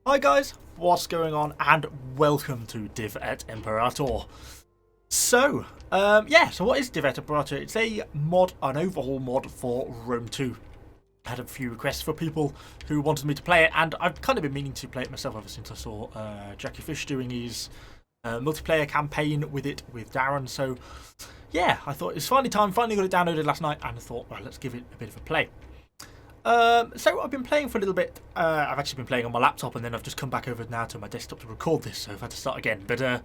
Hi guys, what's going on, and welcome to Div et Imperator. So what is Div et Imperator? It's a mod, an overhaul mod for Rome 2. I had a few requests for people who wanted me to play it, and I've kind of been meaning to play it myself ever since I saw Jackie Fish doing his multiplayer campaign with it with Darren. So yeah, I thought it's finally time, finally got it downloaded last night, and I thought, right, let's give it a bit of a play. So I've been playing for a little bit. I've actually been playing on my laptop, and then I've just come back over now to my desktop to record this, so I've had to start again. But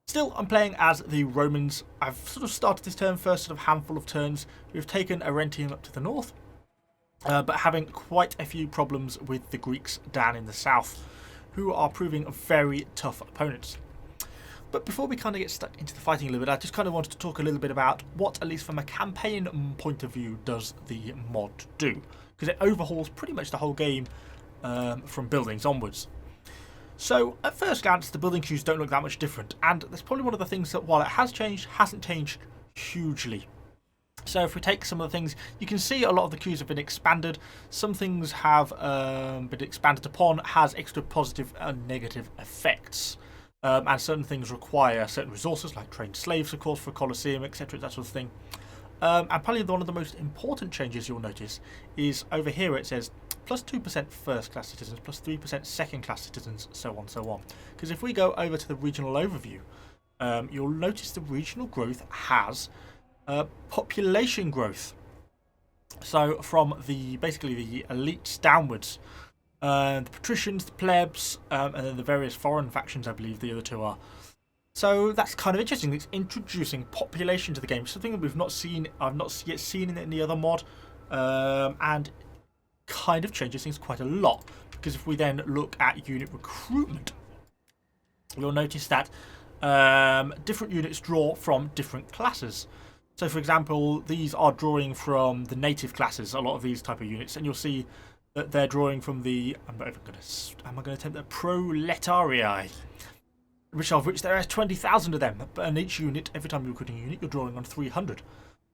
still, I'm playing as the Romans. I've sort of started this turn, first sort of handful of turns. We've taken Arretium up to the north, but having quite a few problems with the Greeks down in the south, who are proving very tough opponents. But before we kind of get stuck into the fighting a little bit, I just kind of wanted to talk a little bit about what, at least from a campaign point of view, does the mod do. Because it overhauls pretty much the whole game from buildings onwards. So at first glance, the building queues don't look that much different, and that's probably one of the things that, while it has changed, hasn't changed hugely. So if we take some of the things, you can see a lot of the queues have been expanded. Some things have been expanded upon, has extra positive and negative effects. And certain things require certain resources, like trained slaves, of course, for Colosseum, etc., that sort of thing. And probably one of the most important changes you'll notice is over here it says plus 2% first class citizens, plus 3% second class citizens, so on, so on. Because if we go over to the regional overview, you'll notice the regional growth has population growth. So from basically the elites downwards, the patricians, the plebs, and then the various foreign factions, I believe the other two are. So that's kind of interesting. It's introducing population to the game, something that we've not seen. I've not yet seen in any other mod, and kind of changes things quite a lot. Because if we then look at unit recruitment, you'll notice that different units draw from different classes. So, for example, these are drawing from the native classes. A lot of these type of units, and you'll see that they're drawing from the. Am I going to attempt the proletarii? Of which there are 20,000 of them, and each unit, every time you're recruiting a unit, you're drawing on 300.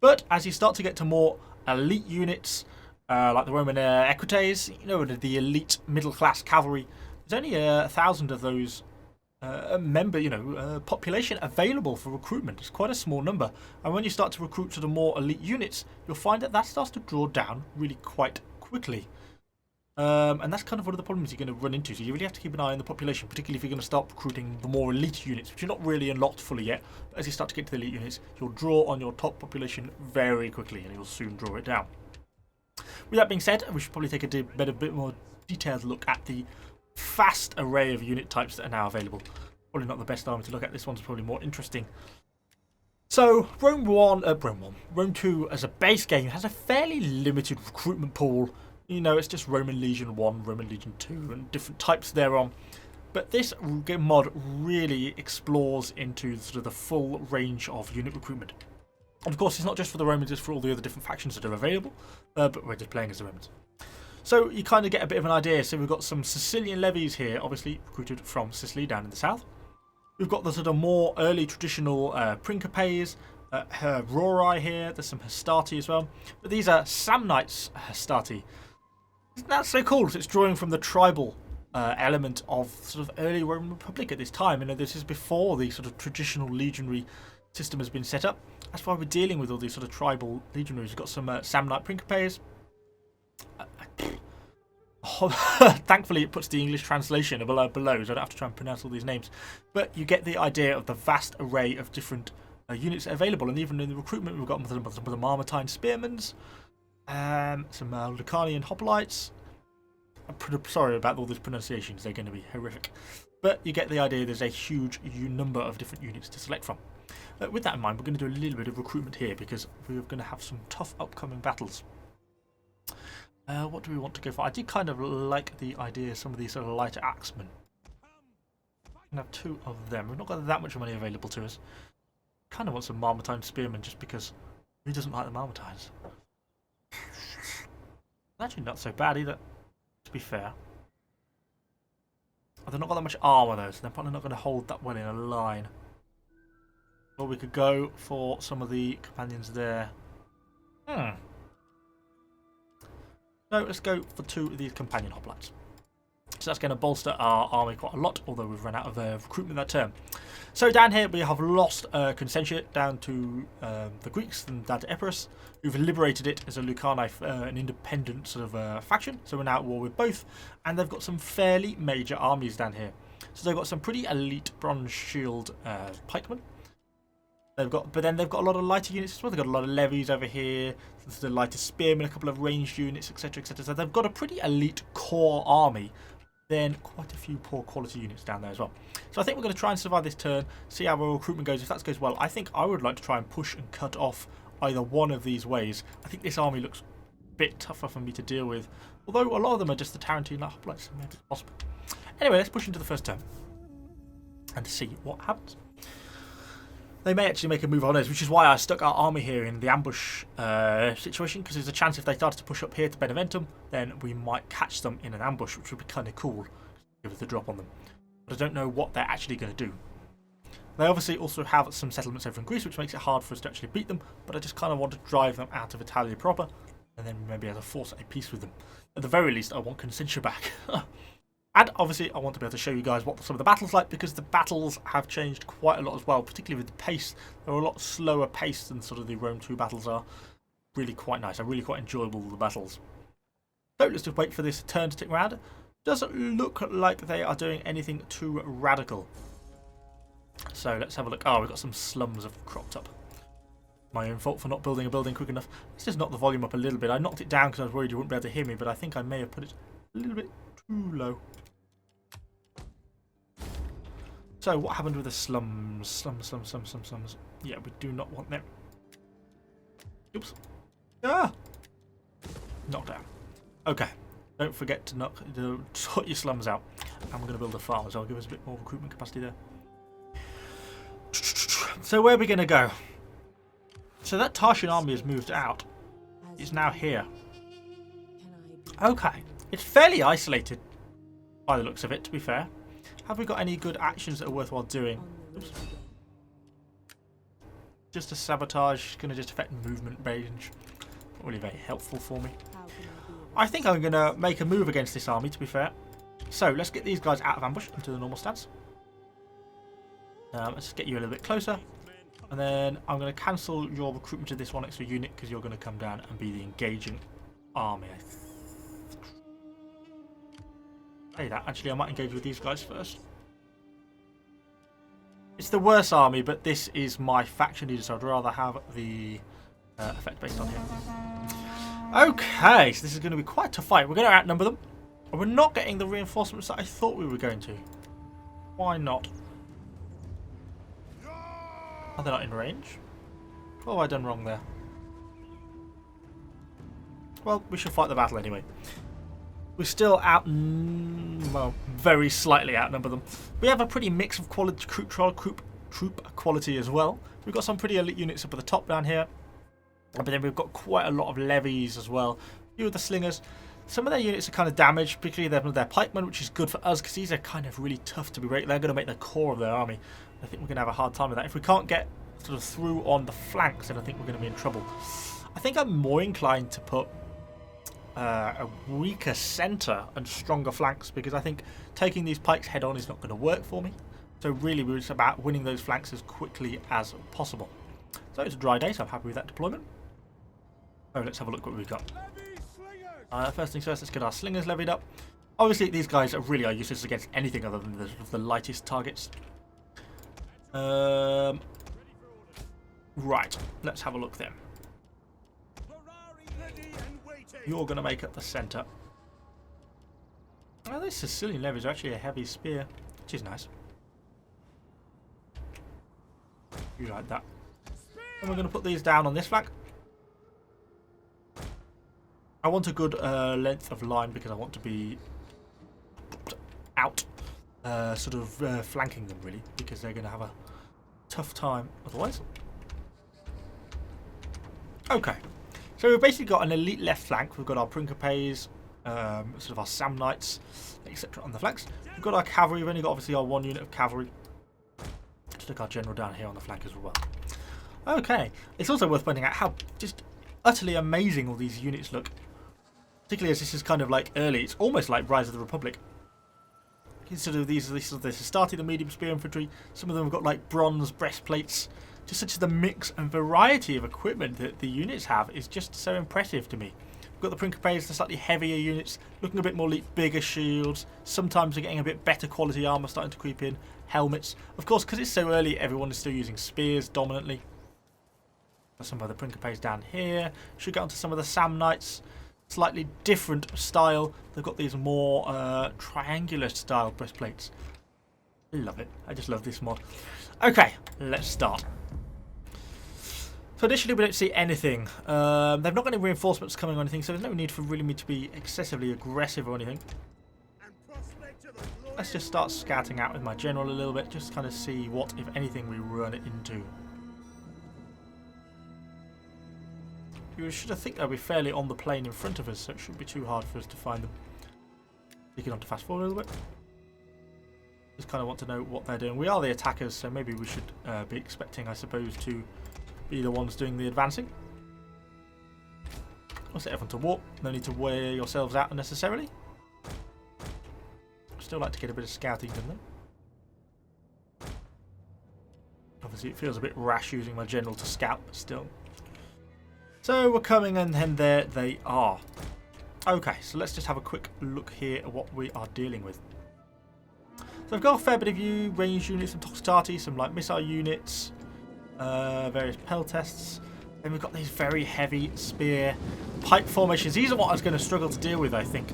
But as you start to get to more elite units, like the Roman Equites, the elite middle-class cavalry, there's only 1,000 of those population available for recruitment. It's quite a small number, and when you start to recruit to the more elite units, you'll find that starts to draw down really quite quickly. And that's kind of one of the problems you're going to run into. So you really have to keep an eye on the population, particularly if you're going to start recruiting the more elite units, which are not really unlocked fully yet. But as you start to get to the elite units, you'll draw on your top population very quickly, and you'll soon draw it down. With that being said, we should probably take a bit more detailed look at the vast array of unit types that are now available. Probably not the best army to look at. This one's probably more interesting. So Rome 2 as a base game has a fairly limited recruitment pool. It's just Roman Legion 1, Roman Legion 2, and different types thereon. But this mod really explores into sort of the full range of unit recruitment. And of course, it's not just for the Romans, it's for all the other different factions that are available, but we're just playing as the Romans. So you kind of get a bit of an idea. So we've got some Sicilian levies here, obviously recruited from Sicily down in the south. We've got the sort of more early traditional Principes, Rori here, there's some Hastati as well. But these are Samnites Hastati. Isn't that so cool? So it's drawing from the tribal element of sort of early Roman Republic at this time. This is before the sort of traditional legionary system has been set up. That's why we're dealing with all these sort of tribal legionaries. We've got some Samnite Principes. Thankfully, it puts the English translation below, so I don't have to try and pronounce all these names. But you get the idea of the vast array of different units available. And even in the recruitment, we've got some of the Mamertine Spearmans. Some Lucanian Hoplites. I'm sorry about all these pronunciations, they're going to be horrific. But you get the idea, there's a huge number of different units to select from. With that in mind, we're going to do a little bit of recruitment here because we're going to have some tough upcoming battles. What do we want to go for? I did kind of like the idea of some of these sort of lighter axemen. We can have 2 of them. We've not got that much money available to us. Kind of want some Mamertine Spearmen just because who doesn't like the Mamertines? Actually not so bad either, to be fair. They've not got that much armour though, so they're probably not going to hold that well in a line. Or we could go for some of the companions there. No, let's go for 2 of these companion hoplites. So that's going to bolster our army quite a lot, although we've run out of recruitment that term. So down here we have lost Consentia down to the Greeks and down to Epirus, who've liberated it as a Lucani, an independent sort of faction. So we're now at war with both, and they've got some fairly major armies down here. So they've got some pretty elite bronze shield pikemen. But then they've got a lot of lighter units as well. They've got a lot of levies over here, the lighter spearmen, a couple of ranged units, etc., etc. So they've got a pretty elite core army. Then quite a few poor quality units down there as well. So I think we're going to try and survive this turn, see how our recruitment goes. If that goes well, I think I would like to try and push and cut off either one of these ways. I think this army looks a bit tougher for me to deal with, although a lot of them are just the Tarantino hoplites, so maybe it's possible. Anyway, let's push into the first turn and see what happens. They may actually make a move on us, which is why I stuck our army here in the ambush situation, because there's a chance if they started to push up here to Beneventum, then we might catch them in an ambush, which would be kind of cool, give us the drop on them. But I don't know what they're actually going to do. They obviously also have some settlements over in Greece, which makes it hard for us to actually beat them, but I just kind of want to drive them out of Italia proper, and then maybe as a force a peace with them. At the very least, I want Consentia back. And obviously I want to be able to show you guys what some of the battles like, because the battles have changed quite a lot as well, particularly with the pace. They're a lot slower paced than sort of the Rome 2 battles are. Really quite nice. I'm really quite enjoyable with the battles. So let's just wait for this turn to tick around. Doesn't look like they are doing anything too radical. So let's have a look. Oh, we've got some slums have cropped up. My own fault for not building a building quick enough. Let's just knock the volume up a little bit. I knocked it down because I was worried you wouldn't be able to hear me, but I think I may have put it a little bit too low. So what happened with the slums? Slums. Yeah, we do not want them. Oops. Ah! Knocked down. Okay. Don't forget to sort your slums out. And we're going to build a farm as well. Give us a bit more recruitment capacity there. So where are we going to go? So that Tarshian army has moved out. It's now here. Okay. It's fairly isolated by the looks of it, to be fair. Have we got any good actions that are worthwhile doing? Oops. Just a sabotage, going to just affect movement range. Not really very helpful for me. I think I'm going to make a move against this army, to be fair. So let's get these guys out of ambush into the normal stance. Let's get you a little bit closer. And then I'm going to cancel your recruitment to this one extra unit, because you're going to come down and be the engaging army. Hey, that actually I might engage with these guys first. It's the worst army, but this is my faction leader, so I'd rather have the effect based on him. Okay, so this is going to be quite a tough fight. We're going to outnumber them, and we're not getting the reinforcements that I thought we were going to. Why not? Are they not in range? What have I done wrong there? Well, we should fight the battle anyway. We're still well, very slightly outnumber them. We have a pretty mix of quality troop quality as well. We've got some pretty elite units up at the top down here, but then we've got quite a lot of levies as well. A few of the slingers. Some of their units are kind of damaged, particularly their pikemen, which is good for us because these are kind of really tough to be break. They're going to make the core of their army. I think we're going to have a hard time with that. If we can't get sort of through on the flanks, then I think we're going to be in trouble. I think I'm more inclined to put a weaker centre and stronger flanks, because I think taking these pikes head on is not going to work for me. So really we're just about winning those flanks as quickly as possible. So it's a dry day, so I'm happy with that deployment. Oh, let's have a look what we've got. First things first, let's get our slingers levied up. Obviously these guys really are useless against anything other than the lightest targets. Right, let's have a look then. You're going to make up the centre. Oh, these Sicilian levies are actually a heavy spear, which is nice. You like that. And we're going to put these down on this flank. I want a good length of line because I want to be out, flanking them really, because they're going to have a tough time otherwise. Okay. So we've basically got an elite left flank. We've got our Principes, sort of our Samnites, etc. on the flanks. We've got our cavalry. We've only got obviously our one unit of cavalry. Let's stick our general down here on the flank as well. Okay. It's also worth pointing out how just utterly amazing all these units look. Particularly as this is kind of like early. It's almost like Rise of the Republic. Consider these this is starting the medium spear infantry. Some of them have got like bronze breastplates. Just such the mix and variety of equipment that the units have is just so impressive to me. We've got the Principes, the slightly heavier units, looking a bit more elite, bigger shields. Sometimes we're getting a bit better quality armour starting to creep in. Helmets. Of course, because it's so early, everyone is still using spears dominantly. Some of the Principes down here. Should get onto some of the Sam Knights. Slightly different style. They've got these more triangular style breastplates. Love it. I just love this mod. Okay, let's start. So initially we don't see anything. They've not got any reinforcements coming or anything, so there's no need for really me to be excessively aggressive or anything. Let's just start scouting out with my general a little bit, just kind of see what, if anything, we run it into. You should think they'll be fairly on the plane in front of us, so it shouldn't be too hard for us to find them. You can have to fast forward a little bit. Just kind of want to know what they're doing. We are the attackers, so maybe we should be expecting, I suppose, to be the ones doing the advancing. I'll set everyone to walk. No need to wear yourselves out unnecessarily. Still like to get a bit of scouting done though. Obviously it feels a bit rash using my general to scout, but still. So we're coming and then there they are. Okay, so let's just have a quick look here at what we are dealing with. So I've got a fair bit of ranged units, some Toxitati, some like missile units, various Pell tests. Then we've got these very heavy spear pipe formations. These are what I was going to struggle to deal with, I think.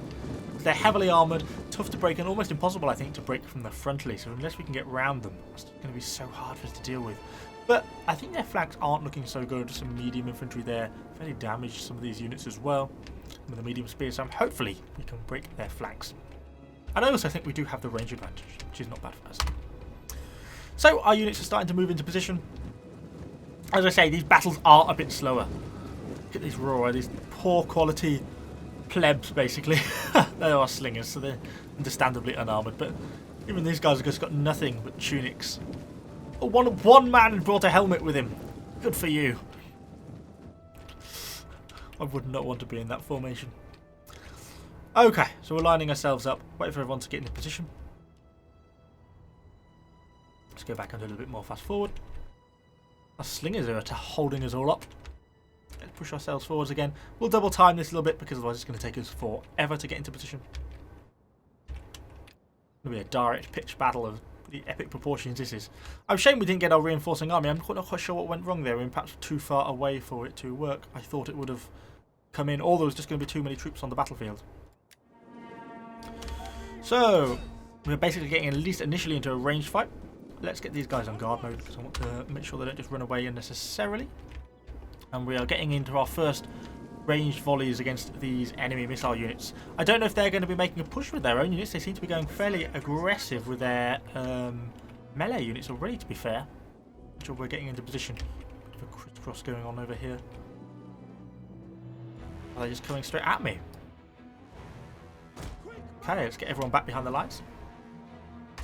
They're heavily armoured, tough to break, and almost impossible, I think, to break from the frontally. So unless we can get round them, it's going to be so hard for us to deal with. But I think their flanks aren't looking so good. Some medium infantry there, fairly damaged some of these units as well with the medium spears. So hopefully we can break their flanks. And I also think we do have the range advantage, which is not bad for us. So our units are starting to move into position. As I say, these battles are a bit slower. Look at these raw, these poor quality plebs, basically. They are slingers, so they're understandably unarmoured, but even these guys have just got nothing but tunics. Oh, one man brought a helmet with him. Good for you. I would not want to be in that formation. Okay, so we're lining ourselves up. Wait for everyone to get into position. Let's go back a little bit more fast forward. Our slingers are holding us all up. Let's push ourselves forwards again. We'll double time this a little bit because otherwise it's going to take us forever to get into position. It's going to be a direct pitch battle of the epic proportions this is. I'm ashamed we didn't get our reinforcing army. I'm not quite sure what went wrong there. We were perhaps too far away for it to work. I thought it would have come in, or there was just going to be too many troops on the battlefield. So we're basically getting at least initially into a ranged fight. Let's get these guys on guard mode because I want to make sure they don't just run away unnecessarily. And we are getting into our first ranged volleys against these enemy missile units. I don't know if they're going to be making a push with their own units. They seem to be going fairly aggressive with their melee units already, to be fair. So we're getting into position. Bit of a crisscross going on over here. Are they just coming straight at me? Okay, let's get everyone back behind the lines.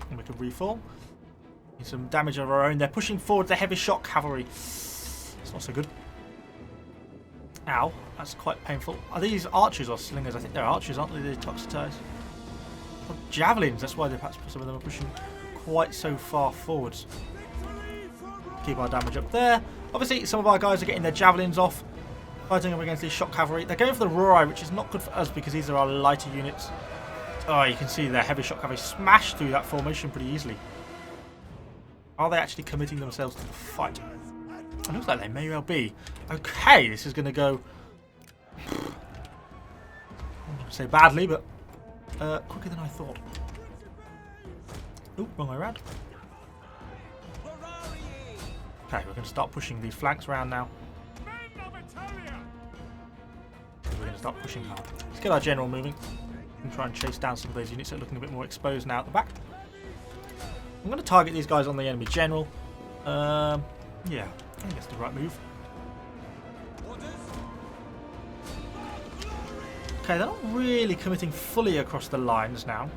And we can reform. Need some damage of our own. They're pushing forward the heavy shock cavalry. It's not so good. Ow, that's quite painful. Are these archers or slingers? I think they're archers, aren't they? They're Toxitars. Oh, javelins, that's why perhaps some of them are pushing quite so far forwards. Keep our damage up there. Obviously, some of our guys are getting their javelins off, fighting up against these shock cavalry. They're going for the Rorai, which is not good for us because these are our lighter units. Oh, you can see their heavy shock cavalry smash through that formation pretty easily. Are they actually committing themselves to the fight? It looks like they may well be. Okay, this is going to go, I don't want to say badly, but quicker than I thought. Oop, wrong way around. Okay, we're going to start pushing these flanks around now. We're going to start pushing hard. Let's get our general moving and try and chase down some of those units that are looking a bit more exposed now at the back. I'm going to target these guys on the enemy general. Yeah, I think that's the right move. Okay, they're not really committing fully across the lines now.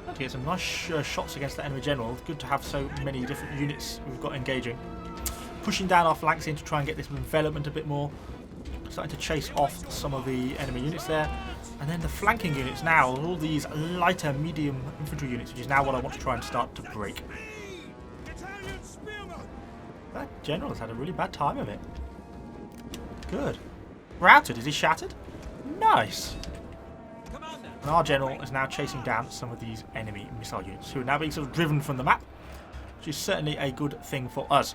Got to get some nice shots against the enemy general. Good to have so many different units we've got engaging. Pushing down our flanks in to try and get this envelopment a bit more. Starting to chase off some of the enemy units there. And then the flanking units now, all these lighter medium infantry units, which is now what I want to try and start to break. That general has had a really bad time of it. Good. Routed, is he shattered? Nice. And our general is now chasing down some of these enemy missile units, who are now being sort of driven from the map, which is certainly a good thing for us.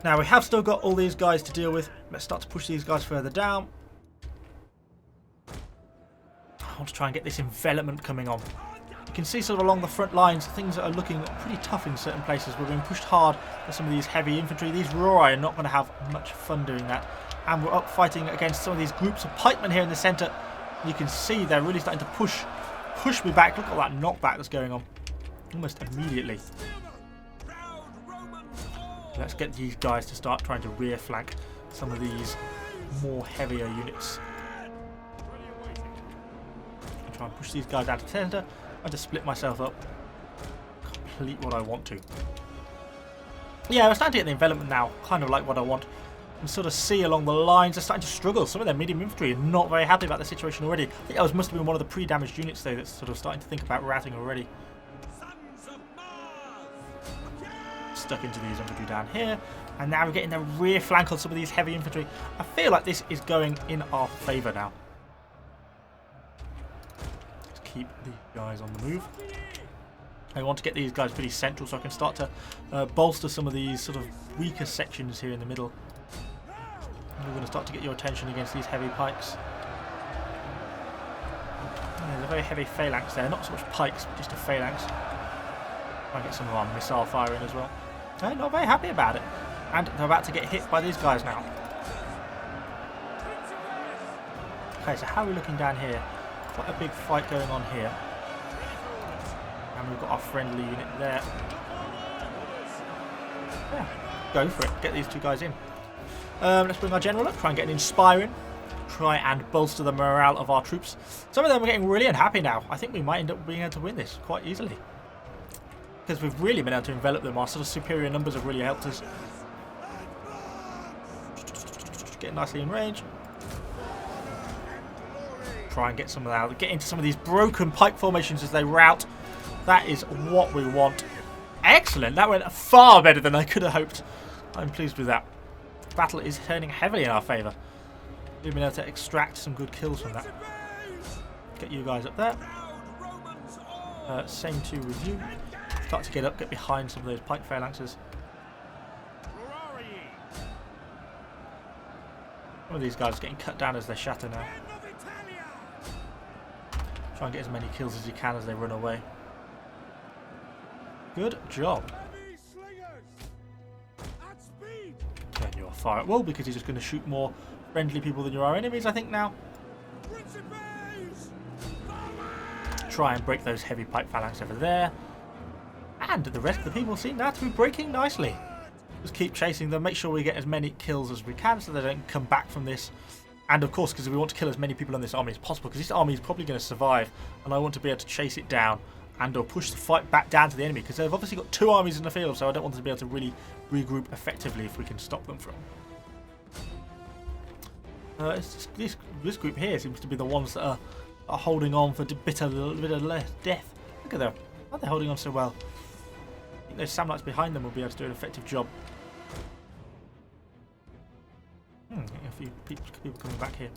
Now we have still got all these guys to deal with. Let's start to push these guys further down. I want to try and get this envelopment coming on. You can see sort of along the front lines, things are looking pretty tough in certain places. We're being pushed hard by some of these heavy infantry. These Rorai are not going to have much fun doing that. And we're up fighting against some of these groups of pikemen here in the centre. You can see they're really starting to push me back. Look at that knockback that's going on almost immediately. Let's get these guys to start trying to rear flank some of these more heavier units. I'll try and push these guys out of the centre. I just split myself up. Complete what I want to. Yeah, we're starting to get the envelopment now. Kind of like what I want. And sort of see along the lines, they're starting to struggle. Some of their medium infantry are not very happy about the situation already. I think that must have been one of the pre-damaged units though that's sort of starting to think about routing already. Stuck into these infantry down here. And now we're getting the rear flank on some of these heavy infantry. I feel like this is going in our favour now. Let's keep these guys on the move. I want to get these guys pretty central so I can start to bolster some of these sort of weaker sections here in the middle. We're going to start to get your attention against these heavy pikes. There's a very heavy phalanx there, not so much pikes, but just a phalanx. Try and get some of our missile firing as well. They're not very happy about it. And they're about to get hit by these guys now. Okay, so how are we looking down here? Quite a big fight going on here. And we've got our friendly unit there. Yeah, go for it. Get these two guys in. Let's bring our general up, try and get an inspiring, try and bolster the morale of our troops. Some of them are getting really unhappy now. I think we might end up being able to win this quite easily. Because we've really been able to envelop them. Our sort of superior numbers have really helped us. Get nicely in range. Try and get some of that. Get into some of these broken pike formations as they rout. That is what we want. Excellent. That went far better than I could have hoped. I'm pleased with that. Battle is turning heavily in our favour. We've been able to extract some good kills from that. Get you guys up there. Same too with you. Start to get up, get behind some of those pike phalanxes. Some of these guys are getting cut down as they shatter now. Try and get as many kills as you can as they run away. Good job. Turn your fire at will because you're just going to shoot more friendly people than you are enemies, I think, now. Try and break those heavy pike phalanx over there. And the rest of the people seem now to be breaking nicely. Just keep chasing them, make sure we get as many kills as we can so they don't come back from this. And of course, because we want to kill as many people in this army as possible, because this army is probably going to survive, and I want to be able to chase it down and or push the fight back down to the enemy, because they've obviously got two armies in the field, so I don't want them to be able to really regroup effectively if we can stop them from. This group here seems to be the ones that are holding on for bitter death. Look at them. Why are they holding on so well? I think those Samnites behind them will be able to do an effective job. A few people coming back here.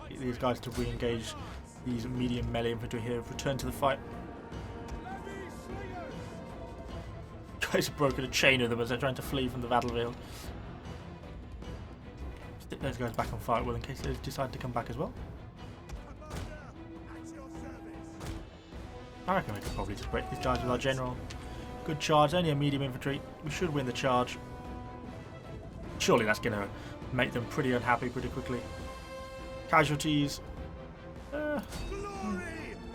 Get these guys to re-engage these medium melee infantry here. Return to the fight. Guys have broken a chain of them as they're trying to flee from the battlefield. Stick those guys back on fire at will in case they decide to come back as well. I reckon we could probably just break these guys with our general. Good charge, only a medium infantry. We should win the charge. Surely that's going to make them pretty unhappy pretty quickly. Casualties.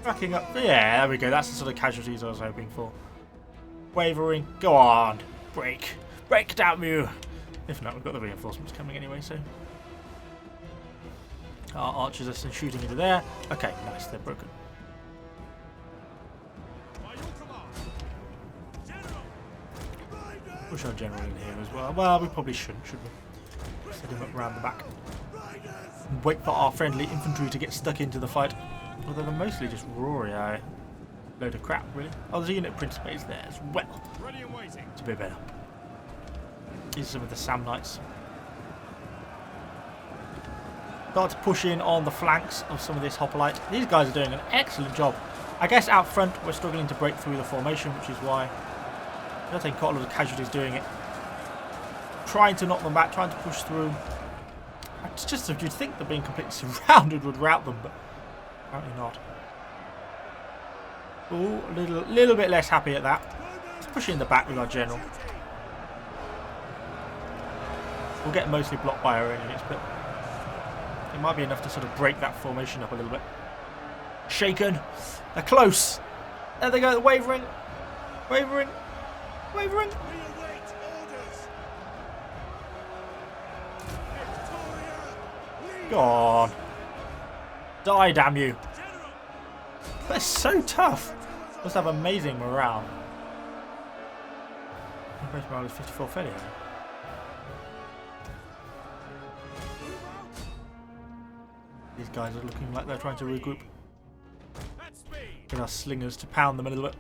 Backing up. Yeah, there we go. That's the sort of casualties I was hoping for. Wavering. Go on. Break. Break, damn you. If not, we've got the reinforcements coming anyway, so. Our archers are still shooting into there. Okay, nice. They're broken. Push our general in here as well. Well, we probably shouldn't, should we? Set him up round the back. And wait for our friendly infantry to get stuck into the fight. Although they're mostly just raw AI. Load of crap, really. Oh, there's a unit principate there as well. It's a bit better. These are some of the Sam Knights. Start to push in on the flanks of some of this hoplite. These guys are doing an excellent job. I guess out front we're struggling to break through the formation, which is why I think quite a lot of casualties doing it. Trying to knock them back, trying to push through. It's just that you'd think that being completely surrounded would rout them, but apparently not. Ooh, a little bit less happy at that. Let's push in the back with our general. We'll get mostly blocked by our own units, but it might be enough to sort of break that formation up a little bit. Shaken. They're close. There they go, they're wavering. Wavering. Wavering. Go on. Die, damn you. They're so tough. Must have amazing morale. Base morale is 54 failure. These guys are looking like they're trying to regroup. Get our slingers to pound them a little bit.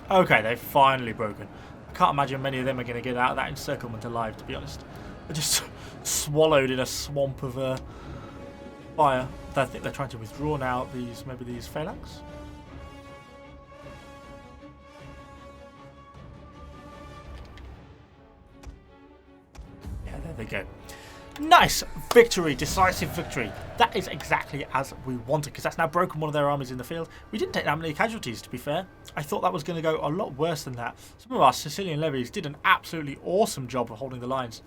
Okay, they've finally broken. I can't imagine many of them are going to get out of that encirclement alive, to be honest. They're just swallowed in a swamp of fire. I think they're trying to withdraw now. Maybe these phalanx. Yeah, there they go. Nice victory, decisive victory. That is exactly as we wanted, because that's now broken one of their armies in the field. We didn't take that many casualties, to be fair. I thought that was going to go a lot worse than that. Some of our Sicilian levies did an absolutely awesome job of holding the lines,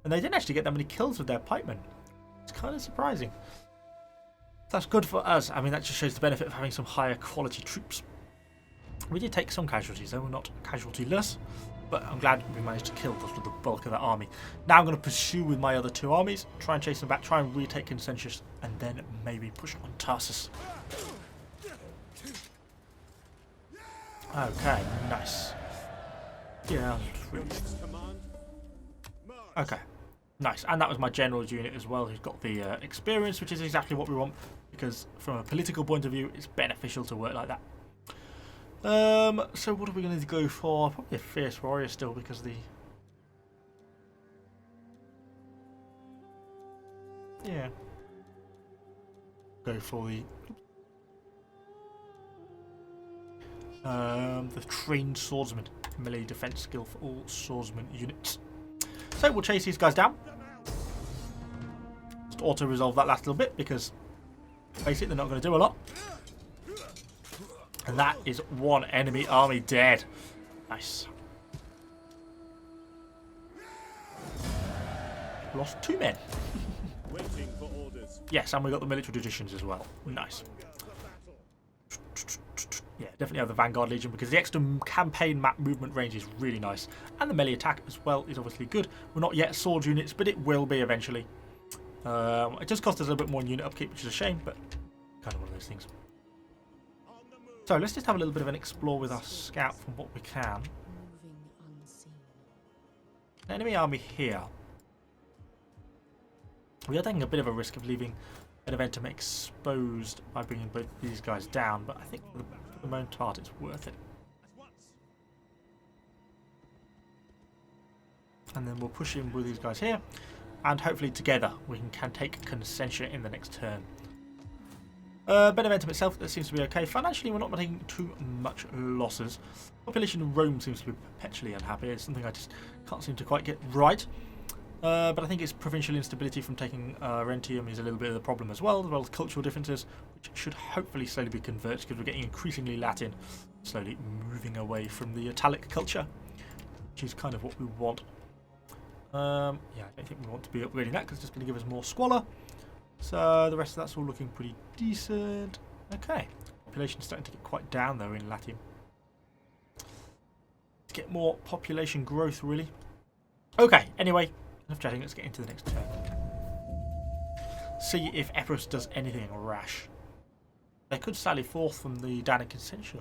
and they didn't actually get that many kills with their pikemen. It's kind of surprising. That's good for us. I mean, that just shows the benefit of having some higher quality troops. We did take some casualties, though. We're not casualty-less. But I'm glad we managed to kill the bulk of that army. Now I'm going to pursue with my other two armies, try and chase them back, try and retake Consentia, and then maybe push on Tarsus. Okay, nice. Yeah, okay, nice. And that was my general's unit as well, who's got the experience, which is exactly what we want, because from a political point of view, it's beneficial to work like that. So what are we going to go for? Probably a fierce warrior still, because the... Yeah. Go for the trained swordsman. Melee defense skill for all swordsman units. So we'll chase these guys down. Just auto-resolve that last little bit, because face it, they're not going to do a lot. And that is one enemy army dead. Nice. Lost 2 men. Waiting for orders. Yes, and we got the military traditions as well. Nice. Yeah, definitely have the Vanguard Legion, because the extra campaign map movement range is really nice. And the melee attack as well is obviously good. We're not yet sword units, but it will be eventually. It does cost us a little bit more in unit upkeep, which is a shame, but kind of one of those things. So let's just have a little bit of an explore with our scout from what we can. An enemy army here. We are taking a bit of a risk of leaving an event exposed by bringing both these guys down, but I think for the most part it's worth it. And then we'll push in with these guys here, and hopefully together we can take Consentia in the next turn. Beneventum itself, that seems to be okay. Financially, we're not taking too much losses. Population in Rome seems to be perpetually unhappy. It's something I just can't seem to quite get right. But I think it's provincial instability from taking Rentium is a little bit of the problem as well as cultural differences, which should hopefully slowly be converged, because we're getting increasingly Latin, slowly moving away from the Italic culture, which is kind of what we want. Yeah, I don't think we want to be upgrading that, because it's just going to give us more squalor. So the rest of that's all looking pretty decent. Okay, population's starting to get quite down though in Latium. To get more population growth, really. Okay, anyway, enough chatting, let's get into the next turn. See if Epirus does anything rash. They could sally forth from the Dan and Consentia.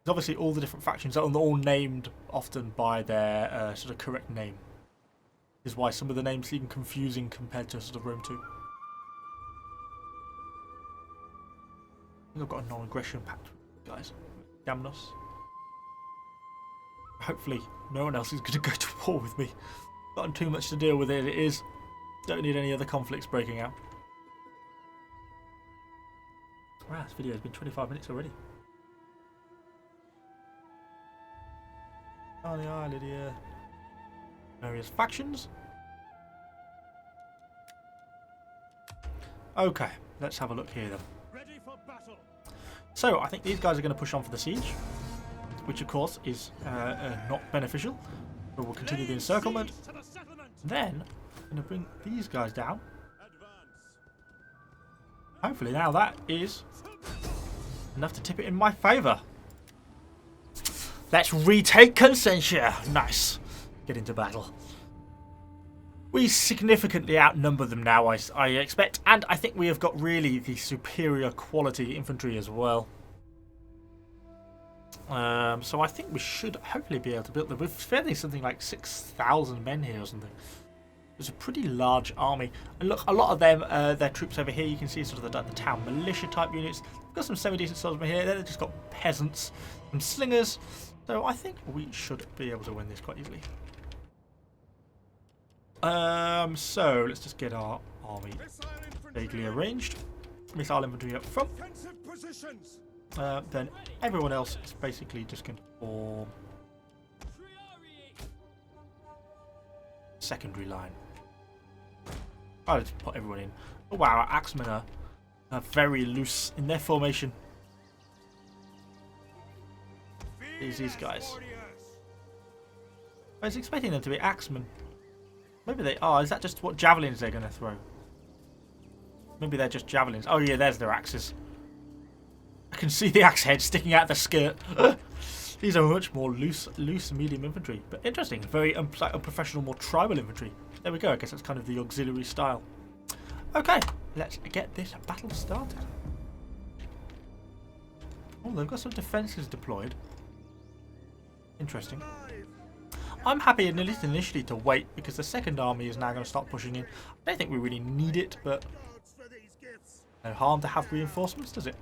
Obviously, all the different factions are all named often by their sort of correct name. Is why some of the names seem confusing compared to sort of Rome 2. I think I've got a non-aggression pact, guys. Damn us. Hopefully, no one else is going to go to war with me. Gotten too much to deal with it. It is. Don't need any other conflicts breaking out. Wow, this video has been 25 minutes already. On the island here. Various factions. Okay, let's have a look here then. Ready for battle. So, I think these guys are going to push on for the siege, which of course is not beneficial. But we'll continue the encirclement. Then, I'm going to bring these guys down. Hopefully now that is enough to tip it in my favour. Let's retake Consentia. Nice. Get into battle. We significantly outnumber them now, I expect. And I think we have got really the superior quality infantry as well. So I think we should hopefully be able to build them. We're fairly something like 6,000 men here or something. It's a pretty large army. And look, a lot of them, their troops over here, you can see sort of the town militia type units. We've got some semi-decent swordsmen here. They've just got peasants, some slingers. So I think we should be able to win this quite easily. So let's just get our army vaguely arranged. Missile infantry up front. Then everyone else is basically just going to form secondary line. I'll just put everyone in. Oh wow, our axemen are very loose in their formation. These guys. I was expecting them to be axemen. Maybe they are. Is that just what javelins they're going to throw? Maybe they're just javelins. Oh yeah, there's their axes. I can see the axe head sticking out the skirt. These are much more loose medium infantry. But interesting. Very unprofessional, more tribal infantry. There we go. I guess that's kind of the auxiliary style. Okay, let's get this battle started. Oh, they've got some defences deployed. Interesting. I'm happy, at least initially, to wait because the second army is now going to start pushing in. I don't think we really need it, but no harm to have reinforcements, does it?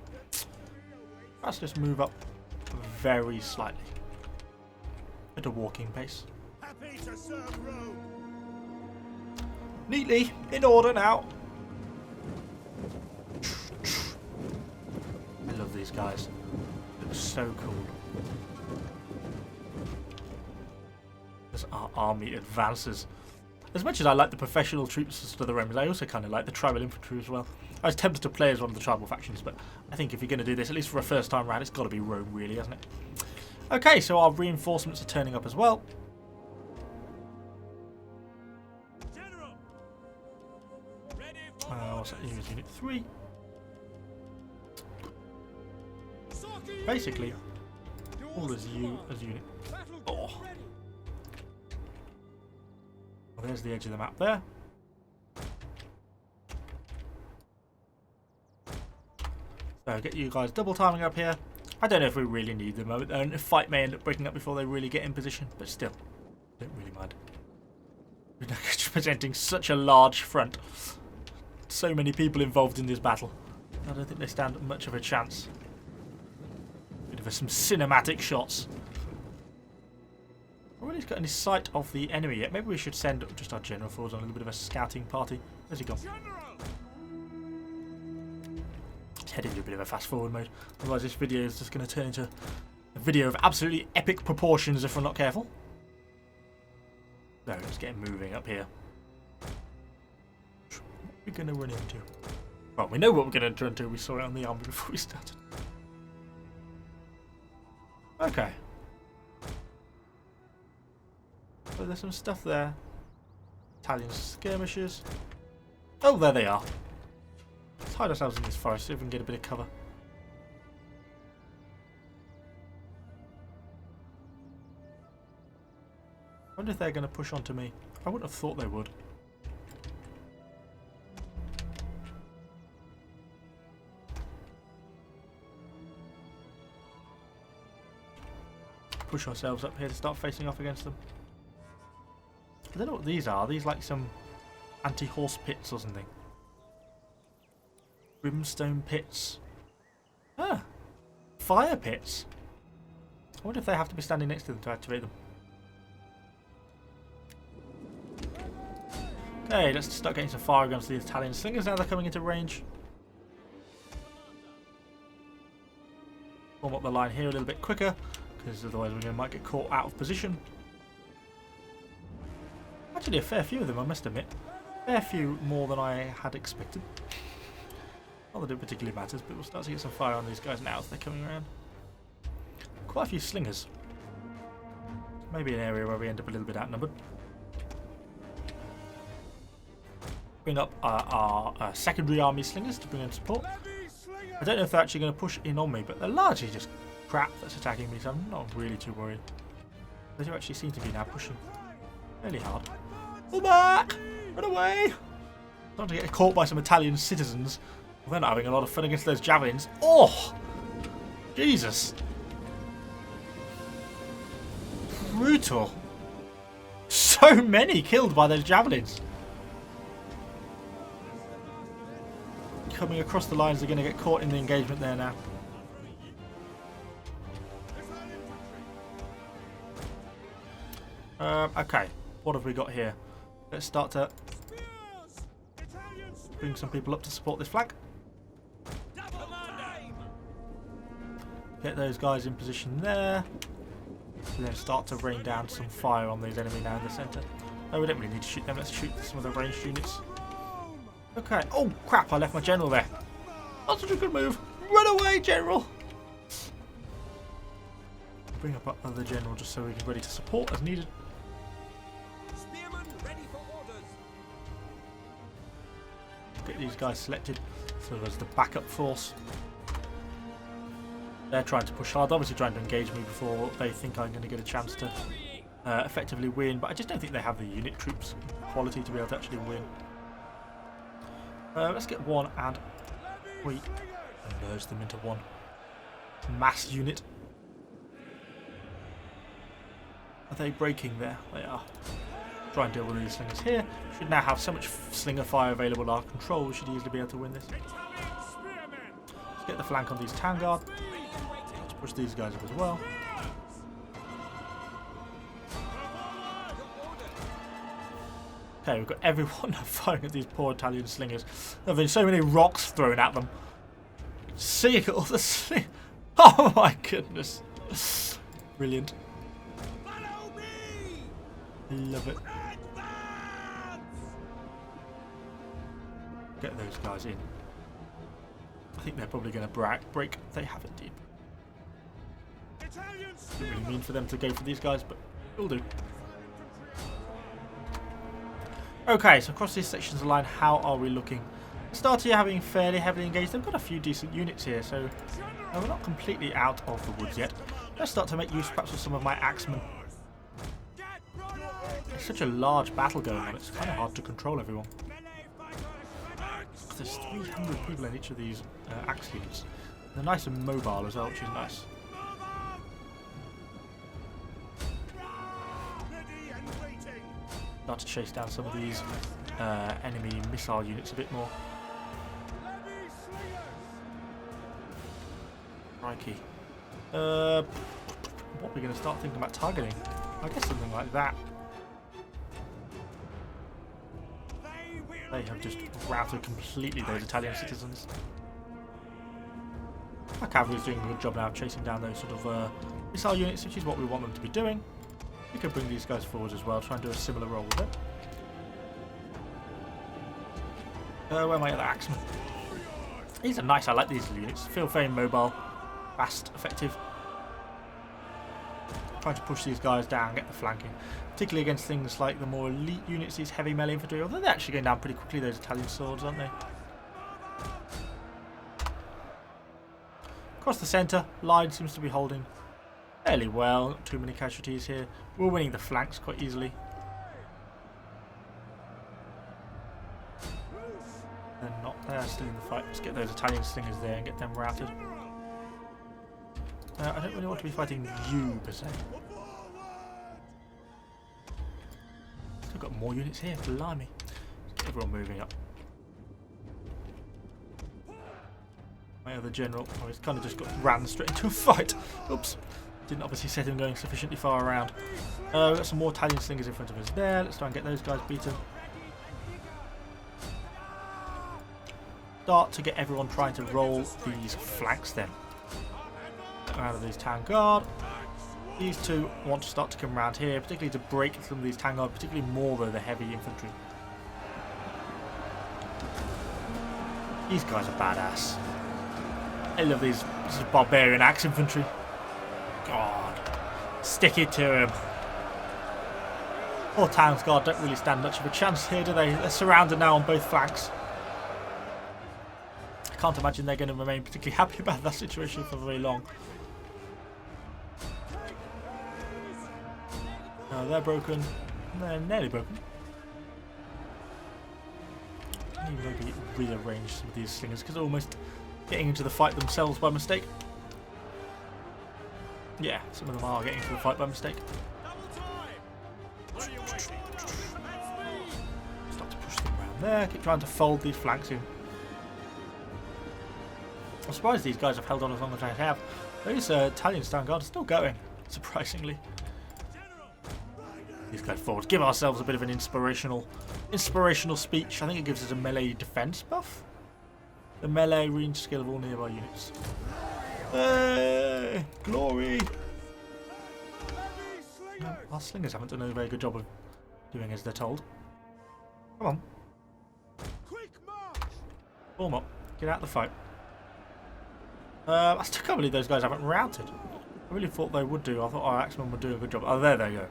Let's just move up very slightly at a walking pace. Happy to serve Rome. Neatly, in order now. I love these guys. Looks so cool. As our army advances. As much as I like the professional troops to the Romans, I also kind of like the tribal infantry as well. I was tempted to play as one of the tribal factions, but I think if you're going to do this, at least for a first time round, it's got to be Rome, really, hasn't it? Okay, so our reinforcements are turning up as well. General. Ready for What's that? Here's Unit 3. orders. Basically, all as unit. Oh. Well, there's the edge of the map there. So get you guys double timing up here. I don't know if we really need them. A fight may end up breaking up before they really get in position, but still, don't really mind. We're presenting such a large front. So many people involved in this battle. I don't think they stand much of a chance. Bit of some cinematic shots. I haven't really got any sight of the enemy yet. Maybe we should send just our general forwards on a little bit of a scouting party. Where's he gone? Let's head into a bit of a fast forward mode. Otherwise this video is just going to turn into a video of absolutely epic proportions if we're not careful. So let's get moving up here. What are we going to run into? Well, we know what we're going to run into. We saw it on the army before we started. Okay. So there's some stuff there. Italian skirmishers. Oh, there they are. Let's hide ourselves in this forest so we can get a bit of cover. I wonder if they're going to push onto me. I wouldn't have thought they would. push ourselves up here to start facing off against them. I don't know what these are. Are these like some anti-horse pits or something? Brimstone pits. Ah, fire pits. I wonder if they have to be standing next to them to activate them. Okay, let's start getting some fire guns to the Italian slingers now they're coming into range. Form up the line here a little bit quicker, because otherwise we might get caught out of position. Actually, a fair few of them, I must admit. Fair few more than I had expected. Not that it particularly matters, but we'll start to get some fire on these guys now as they're coming around. Quite a few slingers. Maybe an area where we end up a little bit outnumbered. Bring up our secondary army slingers to bring in support. I don't know if they're actually going to push in on me, but they're largely just crap that's attacking me, so I'm not really too worried. They do actually seem to be now pushing fairly hard. Pull back! Run away! Not to get caught by some Italian citizens. Well, they're not having a lot of fun against those javelins. Oh! Jesus! Brutal. So many killed by those javelins. Coming across the lines, they're going to get caught in the engagement there now. Okay, what have we got here? Let's start to bring some people up to support this flank. Get those guys in position there. And then start to rain down some fire on these enemy now in the centre. Oh, we don't really need to shoot them. Let's shoot some of the ranged units. Okay. Oh, crap. I left my general there. That's such a good move. Run away, general. Bring up our other general just so we can be ready to support as needed. Spearmen ready for orders. Get these guys selected so as the backup force. They're trying to push hard, obviously trying to engage me before they think I'm going to get a chance to effectively win, but I just don't think they have the unit troops quality to be able to actually win. Let's get one and we merge them into one mass unit. Are they breaking there? They are. Try and deal with these slingers here. Should now have so much slinger fire available at our control, we should easily be able to win this. Let's get the flank on these town guard. Let's push these guys up as well. Okay, we've got everyone firing at these poor Italian slingers. There have been so many rocks thrown at them. See all the sling. Oh my goodness. Brilliant. Love it. Get those guys in. I think they're probably going to break. They have indeed. Didn't really mean for them to go for these guys, but it'll do. Okay, so across these sections of the line, how are we looking? Start here having fairly heavily engaged. They've got a few decent units here, so we're not completely out of the woods yet. Let's start to make use perhaps of some of my axemen. There's such a large battle going on, it's kind of hard to control everyone. There's 300 people in each of these axe units. They're nice and mobile as well, which is nice. Start to chase down some of these enemy missile units a bit more. Crikey. What are we going to start thinking about targeting? I guess something like that. They have just routed completely those Italian citizens. Our cavalry's doing a good job now of chasing down those sort of missile units, which is what we want them to be doing. We can bring these guys forward as well, try and do a similar role with it. Where are my other axemen? These are nice, I like these units. Feel very mobile, fast, effective. Trying to push these guys down, get the flanking. Particularly against things like the more elite units, these heavy melee infantry, although they're actually going down pretty quickly, those Italian swords, aren't they? Across the centre, line seems to be holding fairly well, not too many casualties here. We're winning the flanks quite easily. They're not there, still in the fight. Let's get those Italian slingers there and get them routed. I don't really want to be fighting you, per se. Still got more units here, blimey. Let's get everyone moving up. My other general, oh, he's kind of just ran straight into a fight. Oops. Didn't obviously set him going sufficiently far around. We've got some more Italian slingers in front of us there. Let's try and get those guys beaten. Start to get everyone trying to roll these flanks then. Out of these town guard. These two want to start to come around here, particularly to break some of these town guard, particularly more though the heavy infantry. These guys are badass. I love these. This is barbarian axe infantry. God. Stick it to him. Poor town's guard don't really stand much of a chance here, do they? They're surrounded now on both flanks. I can't imagine they're going to remain particularly happy about that situation for very long. No, they're broken. They're nearly broken. Maybe rearrange some of these slingers because they're almost getting into the fight themselves by mistake. Yeah, some of them are getting into the fight by mistake. Start to push them around there. Keep trying to fold these flanks in. I'm surprised these guys have held on as long as they have. Those Italian stand guard are still going, surprisingly. These guys forward. Give ourselves a bit of an inspirational speech. I think it gives us a melee defense buff. The melee range skill of all nearby units. Hey, glory! No, our slingers haven't done a very good job of doing as they're told. Come on. Form up. Get out of the fight. I still can't believe those guys haven't routed. I really thought they would do. I thought our axemen would do a good job. Oh, there they go.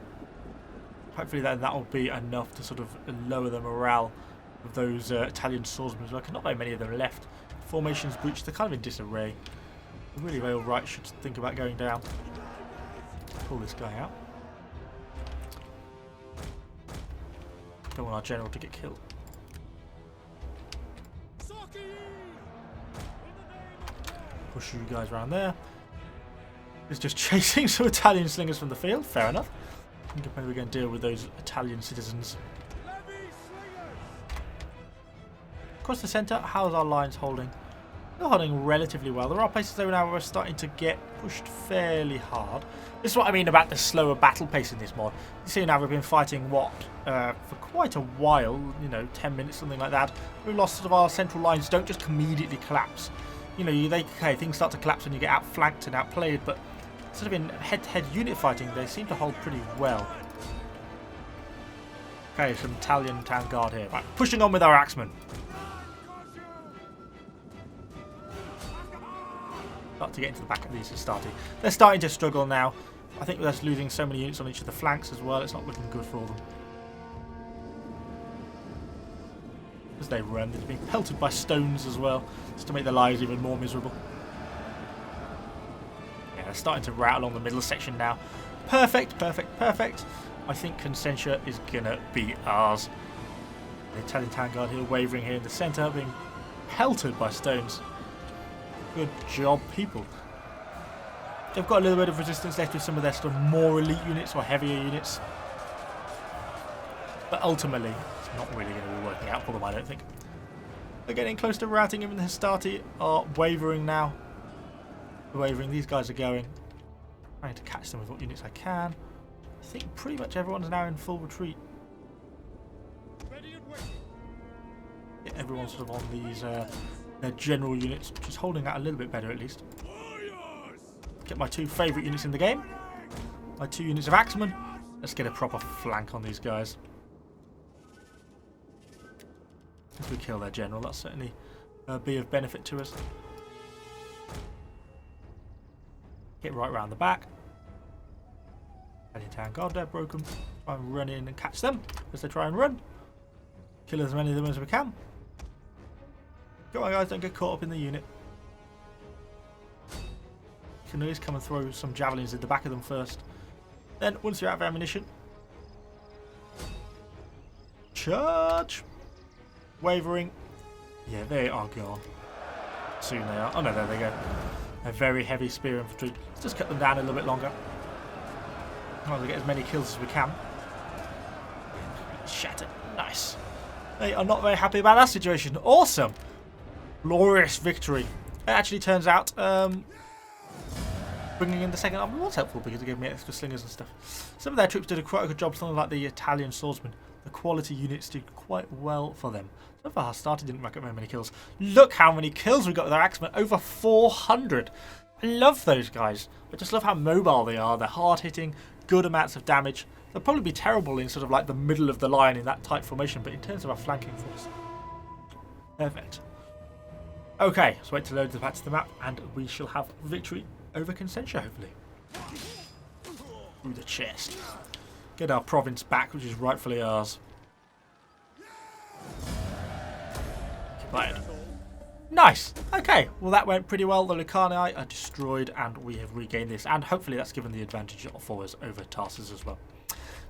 Hopefully that will be enough to sort of lower the morale of those Italian swordsmen as well. Not very many of them left. Formations breached. They're kind of in disarray. The really real right should think about going down. Pull this guy out. Don't want our general to get killed. Push you guys around there. It's just chasing some Italian slingers from the field. Fair enough. I think maybe we're going to deal with those Italian citizens. Across the centre, how's our lines holding? They're holding relatively well. There are places though now where we're starting to get pushed fairly hard. This is what I mean about the slower battle pace in this mod. You see now we've been fighting what for quite a while, you know, 10 minutes, something like that. We've lost sort of our central lines don't just immediately collapse. You know, things start to collapse when you get outflanked and outplayed, but sort of in head-to-head unit fighting, they seem to hold pretty well. Okay, some Italian town guard here. Right, pushing on with our axemen. Start to get into the back of these starting. They're starting to struggle now. I think they're losing so many units on each of the flanks as well. It's not looking good for them. As they run, they're being pelted by stones as well, just to make their lives even more miserable. Yeah, they're starting to rout along the middle section now. Perfect, perfect, perfect. I think Consentia is gonna be ours. The Italian town guard here, wavering here in the centre, being pelted by stones. Good job, people. They've got a little bit of resistance left with some of their sort of more elite units or heavier units. But ultimately, it's not really going to be working out for them, I don't think. They're getting close to routing him, and the Hastati are wavering now. They're wavering. These guys are going. Trying to catch them with what units I can. I think pretty much everyone's now in full retreat. Yeah, everyone's sort of on these their general units, which is holding out a little bit better at least. Get my two favourite units in the game. My 2 units of axemen. Let's get a proper flank on these guys. If we kill their general, that'll certainly be of benefit to us. Get right round the back. Any town guard there broken. Try and run in and catch them as they try and run. Kill as many of them as we can. Come on guys, don't get caught up in the unit. You can always come and throw some javelins in the back of them first. Then, once you're out of ammunition, charge! Wavering. Yeah, they are gone. Soon they are. Oh no, there they go. A very heavy spear infantry. Let's just cut them down a little bit longer. Well, we get as many kills as we can. Shattered. Nice. They are not very happy about that situation. Awesome. Glorious victory. It actually turns out bringing in the second army was helpful because it gave me extra slingers and stuff. Some of their troops did quite a good job, something like the Italian swordsmen. The quality units did quite well for them. So far, started didn't rack up very many kills. Look how many kills we got with our axemen. Over 400. I love those guys. I just love how mobile they are. They're hard-hitting, good amounts of damage. They'll probably be terrible in sort of like the middle of the line in that tight formation, but in terms of our flanking force, perfect. Okay, so wait to load the back to the map, and we shall have victory over Consentia, hopefully. Through the chest. Get our province back, which is rightfully ours. Occupied. Nice. Okay, well that went pretty well. The Lucanii are destroyed, and we have regained this, and hopefully that's given the advantage for us over Tarsus as well.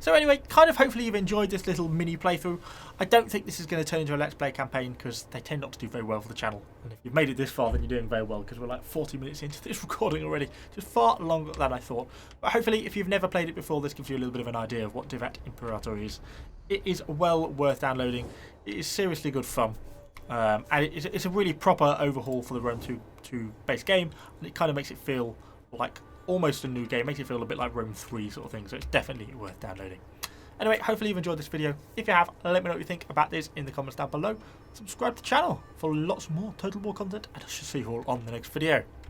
So anyway, kind of hopefully you've enjoyed this little mini playthrough. I don't think this is going to turn into a Let's Play campaign because they tend not to do very well for the channel. And if you've made it this far, then you're doing very well because we're like 40 minutes into this recording already. Just far longer than I thought. But hopefully, if you've never played it before, this gives you a little bit of an idea of what Divet Imperator is. It is well worth downloading. It is seriously good fun. And it's a really proper overhaul for the Rome 2 base game. And it kind of makes it feel like almost a new game, makes it feel a bit like Rome 3 sort of thing, so it's definitely worth downloading. Anyway, hopefully you've enjoyed this video. If you have, let me know what you think about this in the comments down below. Subscribe to the channel for lots more Total War content, and I shall see you all on the next video.